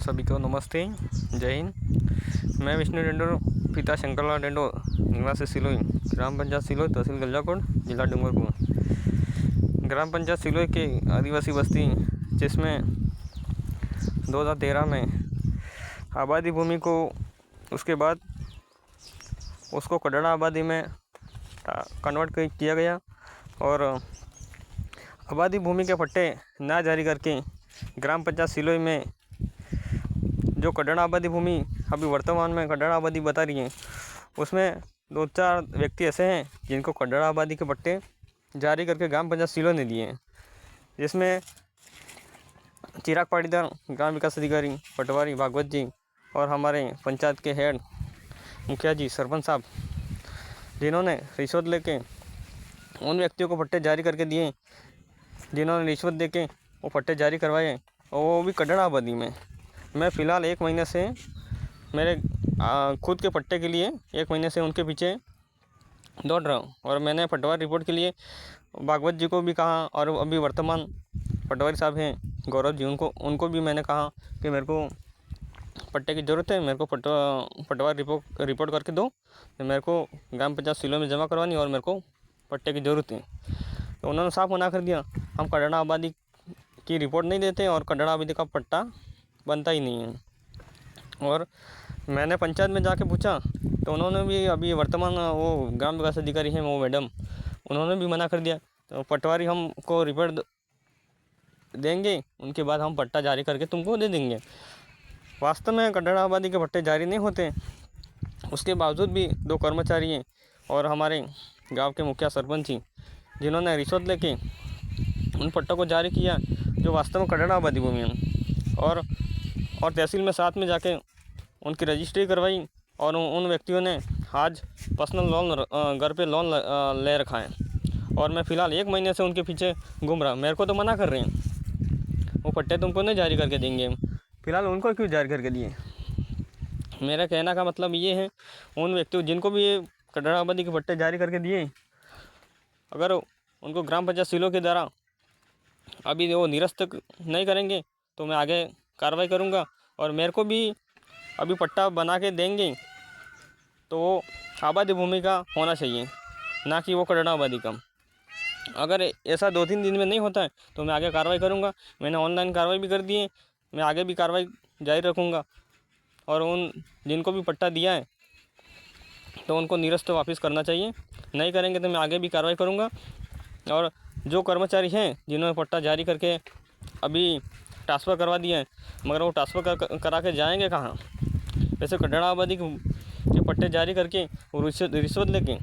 सभी को नमस्ते, जय हिंद। मैं विष्णु डेंडोर, पिता शंकरलाल डेंडोर, निवासी सिलोई, ग्राम पंचायत सिलोई, तहसील गंजाकोट, जिला डूंगरपुर। ग्राम पंचायत सिलोई के आदिवासी बस्ती, जिसमें 2013 में आबादी भूमि को उसके बाद उसको कड्डड़ा आबादी में कन्वर्ट किया गया और आबादी भूमि के पट्टे ना जारी करके ग्राम पंचायत सिलोई में जो कड्डड़ा आबादी भूमि अभी वर्तमान में कड्डड़ा आबादी बता रही है, उसमें 2-4 व्यक्ति ऐसे हैं जिनको कड्डड़ा आबादी के पट्टे जारी करके ग्राम पंचायत सिलोई ने दिए हैं, जिसमें चिराग पाटीदार, ग्राम विकास अधिकारी, पटवारी भागवत जी और हमारे पंचायत के हेड मुखिया जी, सरपंच साहब, जिन्होंने रिश्वत लेके उन व्यक्तियों को पट्टे जारी करके दिए जिन्होंने रिश्वत देके वो पट्टे जारी करवाए, और वो भी कड्डड़ा आबादी में। मैं फ़िलहाल 1 महीने से मेरे खुद के पट्टे के लिए 1 महीने से उनके पीछे दौड़ रहा हूँ, और मैंने पटवारी रिपोर्ट के लिए भागवत जी को भी कहा, और अभी वर्तमान पटवारी साहब हैं गौरव जी, उनको भी मैंने कहा कि मेरे को पट्टे की ज़रूरत है, मेरे को पटवारी रिपोर्ट करके दो, तो मेरे को ग्राम पंचायत सिलोई में जमा करवानी और मेरे को पट्टे की ज़रूरत है। तो उन्होंने साफ मना कर दिया, हम कड्डड़ा आबादी की रिपोर्ट नहीं देते और कड्डड़ा आबादी का पट्टा बनता ही नहीं है। और मैंने पंचायत में जाके पूछा तो उन्होंने भी, अभी वर्तमान वो ग्राम विकास अधिकारी हैं वो मैडम, उन्होंने भी मना कर दिया। तो पटवारी हमको रिपोर्ट देंगे, उनके बाद हम पट्टा जारी करके तुमको दे देंगे। वास्तव में कड्डड़ा आबादी के पट्टे जारी नहीं होते, उसके बावजूद भी 2 कर्मचारी हैं और हमारे गाँव के मुखिया सरपंच जी, जिन्होंने रिश्वत लेके उन पट्टों को जारी किया जो वास्तव में कड्डड़ा आबादी भूमि है, और तहसील में साथ में जाके उनकी रजिस्ट्री करवाई, और उन व्यक्तियों ने आज पर्सनल लोन, घर पे लोन ले रखा है, और मैं फ़िलहाल 1 महीने से उनके पीछे घूम रहा। मेरे को तो मना कर रहे हैं, वो पट्टे तुमको नहीं जारी करके देंगे, फ़िलहाल उनको क्यों जारी करके दिए। मेरा कहना का मतलब ये है, उन व्यक्तियों जिनको भी ये कड्डड़ा आबादी के पट्टे जारी करके दिए, अगर उनको ग्राम पंचायत सिलोई के द्वारा अभी वो निरस्त नहीं करेंगे तो मैं आगे कार्रवाई करूंगा, और मेरे को भी अभी पट्टा बना के देंगे तो वो आबादी भूमि का होना चाहिए, ना कि वो कड्डड़ा आबादी का। अगर ऐसा 2-3 दिन में नहीं होता है तो मैं आगे कार्रवाई करूंगा। मैंने ऑनलाइन कार्रवाई भी कर दी है, मैं आगे भी कार्रवाई जारी रखूंगा, और उन जिनको भी पट्टा दिया है तो उनको निरस्त वापस करना चाहिए। नहीं करेंगे तो मैं आगे भी कार्रवाई करूंगा। और जो कर्मचारी हैं जिन्होंने पट्टा जारी करके अभी ट्रांसफ़र करवा दिया है, मगर वो ट्रांसफ़र करा के जाएंगे कहाँ। वैसे कड्डड़ा आबादी के पट्टे जारी करके वो रिश्वत लेके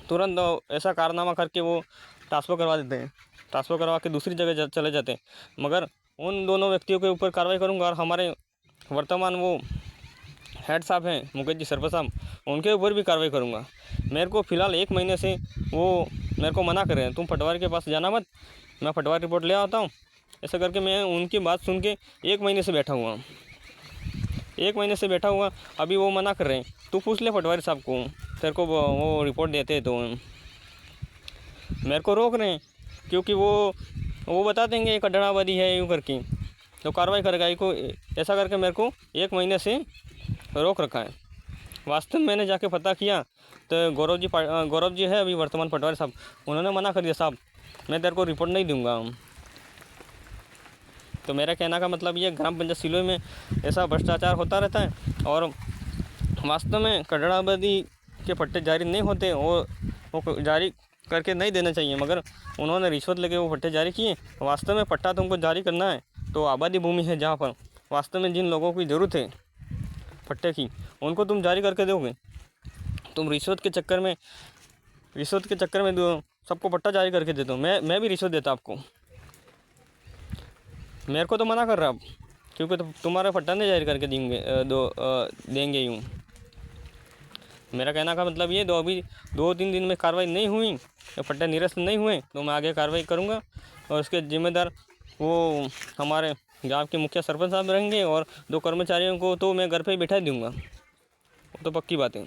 तुरंत ऐसा कारनामा करके वो ट्रांसफ़र करवा देते हैं, ट्रांसफ़र करवा के दूसरी जगह चले जाते हैं। मगर उन दोनों व्यक्तियों के ऊपर कार्रवाई करूँगा, और हमारे वर्तमान वो हेड साहब हैं मुकेश जी, सरपंच साहब, उनके ऊपर भी कार्रवाई करूँगा। मेरे को फ़िलहाल 1 महीने से वो मेरे को मना कर रहे हैं, तुम पटवारी के पास जाना मत, मैं पटवारी रिपोर्ट ले आता हूँ। ऐसा करके मैं उनकी बात सुन के 1 महीने से बैठा हुआ, 1 महीने से बैठा हुआ। अभी वो मना कर रहे हैं, तू पूछ ले पटवारी साहब को, तेरे को वो रिपोर्ट देते हैं। तो मेरे को रोक रहे हैं क्योंकि वो बता देंगे कड्डड़ा आबादी है यूँ करके, तो कार्रवाई करेगा। को ऐसा करके मेरे को 1 महीने से रोक रखा है। वास्तव में मैंने जाके पता किया तो गौरव जी है अभी वर्तमान पटवारी साहब, उन्होंने मना कर दिया, साहब मैं तेरे को रिपोर्ट नहीं दूंगा। तो मेरा कहना का मतलब ये, ग्राम पंचायत सिलोई में ऐसा भ्रष्टाचार होता रहता है, और वास्तव में कड्डड़ा आबादी के पट्टे जारी नहीं होते, वो जारी करके नहीं देना चाहिए, मगर उन्होंने रिश्वत लेके वो पट्टे जारी किए। वास्तव में पट्टा तुमको जारी करना है तो आबादी भूमि है जहाँ पर वास्तव में जिन लोगों की ज़रूरत है पट्टे की, उनको तुम जारी करके दोगे। तुम रिश्वत के चक्कर में सबको पट्टा जारी करके देते हो। मैं भी रिश्वत देता आपको, मेरे को तो मना कर रहा आप, क्योंकि तुम्हारा पट्टा नहीं जारी करके देंगे यूँ। मेरा कहना का मतलब ये, अभी 2-3 दिन में कार्रवाई नहीं हुई, पट्टे निरस्त नहीं हुए, तो मैं आगे कार्रवाई करूँगा, और उसके जिम्मेदार वो हमारे गांव के मुखिया सरपंच साहब रहेंगे, और 2 कर्मचारियों को तो मैं घर पे ही बिठा दूँगा, वो तो पक्की बात है।